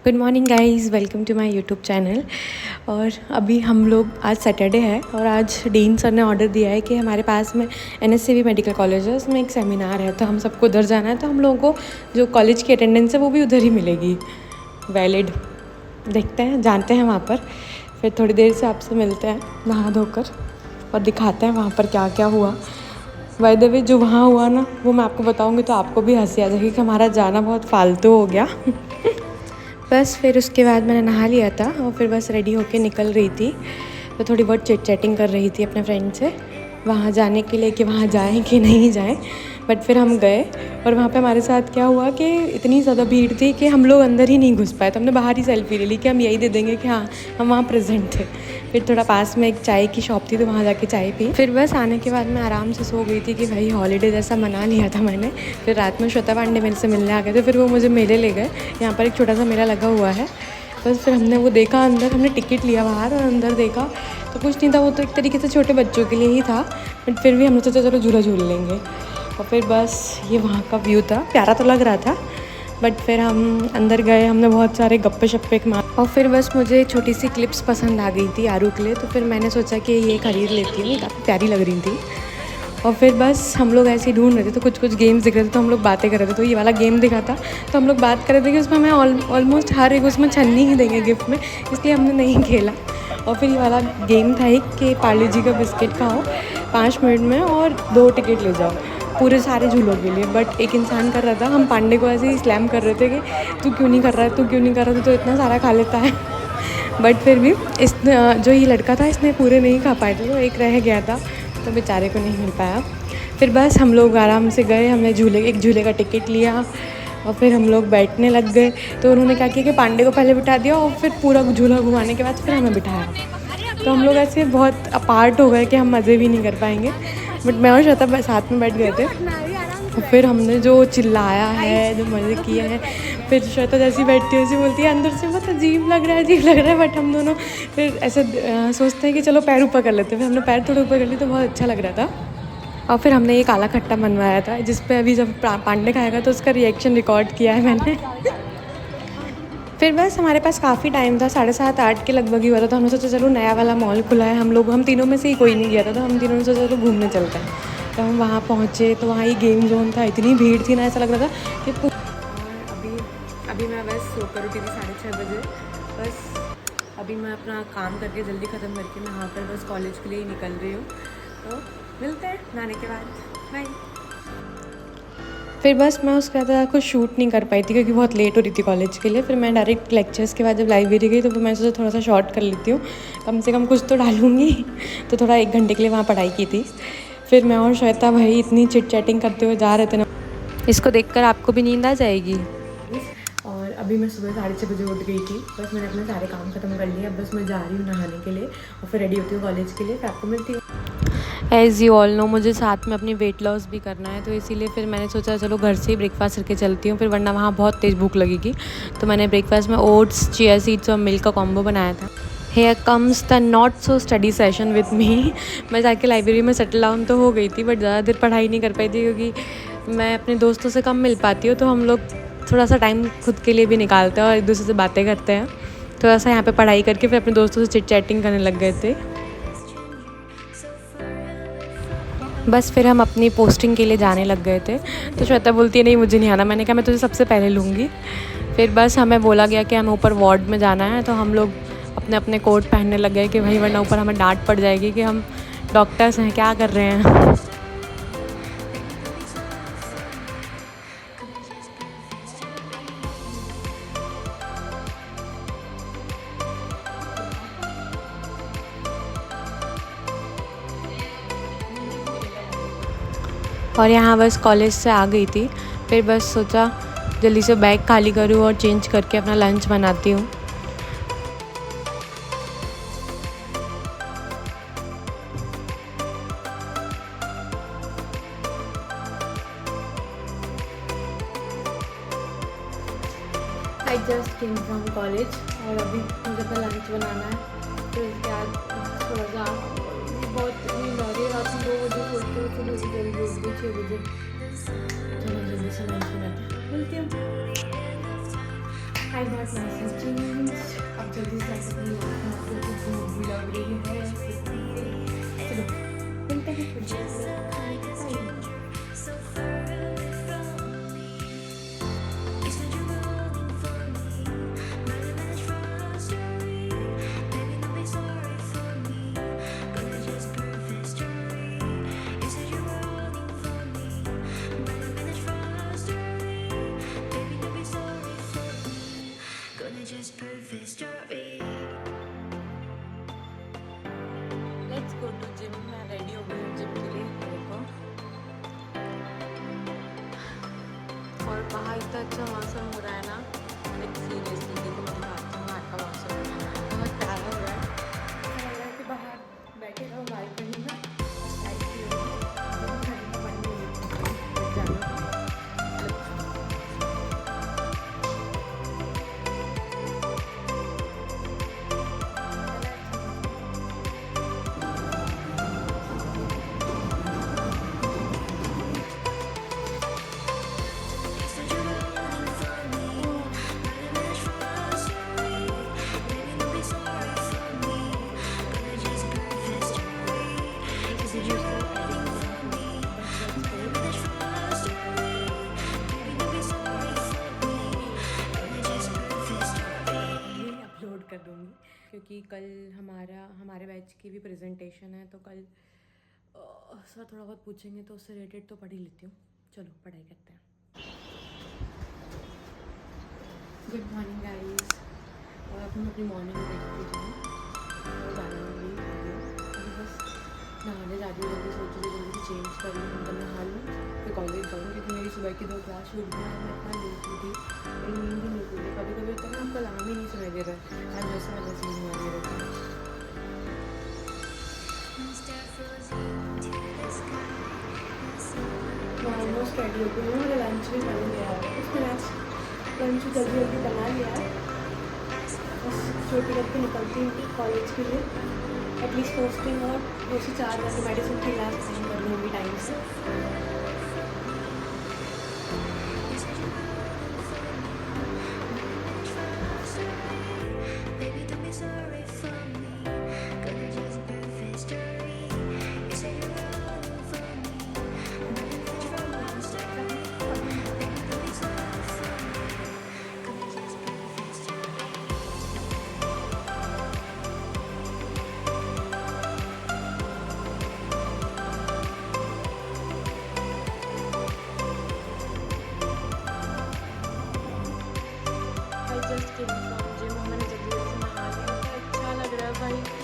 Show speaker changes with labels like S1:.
S1: Good morning guys, welcome to my YouTube channel. और अभी हम लोग, आज सैटरडे है और आज डीन सर ने ऑर्डर दिया है कि हमारे पास में NSCV मेडिकल कॉलेज है, उसमें एक सेमिनार है तो हम सबको उधर जाना है। तो हम लोगों को जो कॉलेज की अटेंडेंस है वो भी उधर ही मिलेगी वैलिड। देखते हैं, जानते हैं वहाँ पर, फिर थोड़ी देर से आपसे मिलते हैं नहा धोकर और दिखाते हैं वहाँ पर क्या क्या हुआ। बाय द वे, जो वहाँ हुआ ना वो मैं आपको बताऊँगी तो आपको भी हंसी आ जाएगी कि हमारा जाना बहुत फालतू हो गया। बस फिर उसके बाद मैंने नहा लिया था और फिर बस रेडी होके निकल रही थी। तो थोड़ी बहुत चैटिंग कर रही थी अपने फ्रेंड से वहाँ जाने के लिए कि वहाँ जाएं कि नहीं जाएं। बट फिर हम गए और वहाँ पे हमारे साथ क्या हुआ कि इतनी ज़्यादा भीड़ थी कि हम लोग अंदर ही नहीं घुस पाए। तो हमने बाहर ही सेल्फी ले ली कि हम यही दे देंगे कि हाँ हम वहाँ प्रेजेंट थे। फिर थोड़ा पास में एक चाय की शॉप थी तो वहाँ जाके चाय पी। फिर बस आने के बाद मैं आराम से सो गई थी कि भाई हॉलीडे जैसा मना लिया था मैंने। फिर रात में श्वेता पांडे मेरे से मिलने आ गए थे, फिर वो मुझे मेले ले गए। यहाँ पर एक छोटा सा मेला लगा हुआ है। बस फिर हमने वो देखा अंदर, हमने टिकट लिया बाहर और अंदर देखा तो कुछ नहीं था, वो तो एक तरीके से छोटे बच्चों के लिए ही था। बट फिर भी हमने सोचा चलो झूला झूल लेंगे। और फिर बस ये वहाँ का व्यू था, प्यारा तो लग रहा था। बट फिर हम अंदर गए, हमने बहुत सारे गप्पे शप्पे मार और फिर बस मुझे छोटी सी क्लिप्स पसंद आ गई थी आरू के लिए। तो फिर मैंने सोचा कि ये ख़रीद लेती हूँ, काफ़ी प्यारी लग रही थी। और फिर बस हम लोग ऐसे ही ढूंढ रहे थे तो कुछ गेम्स दिख रहे थे तो हम लोग बातें कर रहे थे। तो ये वाला गेम दिखा था तो हम लोग बात कर रहे थे कि उसमें हमें ऑलमोस्ट हर एक उसमें छन्नी ही देंगे गिफ्ट में, इसलिए हमने नहीं खेला। और फिर ये वाला गेम था एक कि पार्ले जी का बिस्किट खाओ 5 मिनट में और 2 टिकट ले जाओ पूरे सारे झूलों के लिए। बट एक इंसान कर रहा था, हम पांडे को ऐसे ही स्लैम कर रहे थे कि तू क्यों नहीं कर रहा है, तू क्यों नहीं कर रहा, तू तो इतना सारा खा लेता है। बट फिर भी इस जो ये लड़का था इसने पूरे नहीं खा पाए थे तो एक रह गया था तो बेचारे को नहीं मिल पाया। फिर बस हम लोग आराम से गए, हमने एक झूले का टिकट लिया और फिर हम लोग बैठने लग गए। तो उन्होंने क्या किया कि पांडे को पहले बिठा दिया और फिर पूरा झूला घुमाने के बाद फिर हमें बिठाया। तो हम लोग ऐसे बहुत अपार्ट हो गए कि हम मज़े भी नहीं कर पाएंगे। बट मैं और श्वेता साथ में बैठ गए थे और फिर हमने जो चिल्लाया है, जो मज़े किए हैं। फिर श्वेता जैसी बैठती है वैसी बोलती है अंदर से बहुत अजीब लग रहा है, अजीब लग रहा है। बट हम दोनों फिर ऐसे सोचते हैं कि चलो पैर ऊपर कर लेते हैं। फिर हमने पैर थोड़े ऊपर कर लिए तो बहुत अच्छा लग रहा था। और फिर हमने ये काला खट्टा बनवाया था जिस पे अभी जब पांडे खाएगा तो उसका रिएक्शन रिकॉर्ड किया है मैंने। फिर बस हमारे पास काफ़ी टाइम था, 7:30-8 के लगभग ही हुआ था। तो हमने सोचा चलो नया वाला मॉल खुला है, हम तीनों में से ही कोई नहीं गया था तो हम तीनों ने सोचा चलो घूमने चलते हैं। तो हम वहाँ पहुँचे तो वहाँ ही गेम जोन था, इतनी भीड़ थी ना, ऐसा लग रहा था कि अभी मैं बस सोकर उठी थी 6:30 बजे। बस अभी मैं अपना काम करके जल्दी ख़त्म करके मैं यहाँ पर बस कॉलेज के लिए ही निकल रही हूँ। तो मिलते हैं नहाने के बाद, बाय। फिर बस मैं उसके बाद कुछ शूट नहीं कर पाई थी क्योंकि बहुत लेट हो रही थी कॉलेज के लिए। फिर मैं डायरेक्ट लेक्चर्स के बाद जब लाइब्रेरी गई तो फिर मैं सोचा थोड़ा सा शॉर्ट कर लेती हूँ, कम से कम कुछ तो डालूँगी। तो थोड़ा 1 घंटे के लिए वहाँ पढ़ाई की थी। फिर मैं और श्वेता भाई इतनी चिट चैटिंग करते हुए जा रहे थे ना, इसको देखकर आपको भी नींद आ जाएगी। और अभी मैं सुबह 6:30 बजे उठ गई थी। बस मैंने अपने सारे काम ख़त्म कर लिए, अब बस मैं जा रही हूँ नहाने के लिए और फिर रेडी होती हूँ कॉलेज के लिए। फिर आपको मिलती हूँ। एज़ यू ऑल नो मुझे साथ में अपनी वेट लॉस भी करना है, तो इसीलिए फिर मैंने सोचा चलो घर से ही ब्रेकफास्ट करके चलती हूँ, फिर वरना वहाँ बहुत तेज़ भूख लगेगी। तो मैंने ब्रेकफास्ट में ओट्स, चिया सीड्स और मिल्क का कॉम्बो बनाया था। Here comes the not so study session with me. मैं जाके लाइब्रेरी में सेटल डाउन तो हो गई थी बट ज़्यादा देर पढ़ाई नहीं कर पाई थी क्योंकि मैं अपने दोस्तों से कम मिल पाती हूँ। तो हम लोग थोड़ा सा टाइम खुद के लिए भी निकालते हैं और एक दूसरे से बातें करते हैं। थोड़ा सा यहाँ पे पढ़ाई करके फिर अपने दोस्तों से चिट चैटिंग करने लग गए थे। बस फिर हम अपनी पोस्टिंग के लिए जाने लग गए थे। तो श्वेता बोलती है नहीं मुझे नहीं आना। मैंने कहा मैं तुझे सबसे पहले लूँगी। फिर बस हमें बोला गया कि हमें ऊपर वार्ड में जाना है तो हम लोग अपने अपने कोट पहनने लग गए कि भाई वरना ऊपर हमें डांट पड़ जाएगी कि हम डॉक्टर्स हैं, क्या कर रहे हैं। और यहाँ बस कॉलेज से आ गई थी। फिर बस सोचा जल्दी से बैग खाली करूँ और चेंज करके अपना लंच बनाती हूँ। I just came from college और अभी मुझे अपना लंच बनाना है। फिर उसके बाद थोड़ा सा बहुत नींद आ रही है, रात में 2 बजे सोते हो तो मुझे जल्दी उठ गई 6 बजे। तो मैं जल्दी से लंच बनाती हूँ, मिलती हूँ। I got nice change. अब जल्दी से भूख भी लग रही है। चलो मिलते हैं कुछ देर में खाने के time.
S2: Just prove his story.
S1: Let's go to gym. मैं रेडी हो गई हूँ जिम के लिए। देखो और बाहर इतना अच्छा मौसम हो रहा है ना, लाइक सीरियसली। देखो मैं दिखाती हूँ बाहर का मौसम, बहुत प्यारा हो रहा है। ऐसा लग रहा है कि बाहर बैठे रहो बालकनी में। कर दूँगी क्योंकि कल हमारे बैच की भी प्रेजेंटेशन है, तो कल सर थोड़ा बहुत पूछेंगे तो उससे रिलेटेड तो पढ़ ही लेती हूँ। चलो पढ़ाई करते हैं। Good morning guys. और अब हम अपनी मॉर्निंग रेडी कीजिए और जाने वाली अभी बस नहाने जा रही हूँ। जल्दी सोच रही जल्दी चेंज कर लूँ, मतलब नहा लूँ फिर कॉलेज जाऊँ, क्योंकि मेरी सुबह की 2 क्लास छूट गई। मैं इतना लेट हुई थी, मेरी नींद ही नहीं खुली। कभी कभी होता है ना, आपका नाम ही नहीं सुनाई दे रहा है। आज जैसे मैं जैसे नींद आ रही है। मैं ऑलमोस्ट रेडी हो गई हूँ। मेरा लंच भी बन गया है। उसमें लंच जल्दी जल्दी बना लिया है। बस छोटी करके निकलती हूँ कॉलेज के लिए। एटलीस्ट पोस्टिंग और 2 से 4 घंटे मेडिसिन की क्लास टाइम कर लूँगी टाइम से। जस्ट केम फ्रॉम जिम और मैंने जल्दी जल्दी से नहा लिया। अच्छा लग रहा है भाई।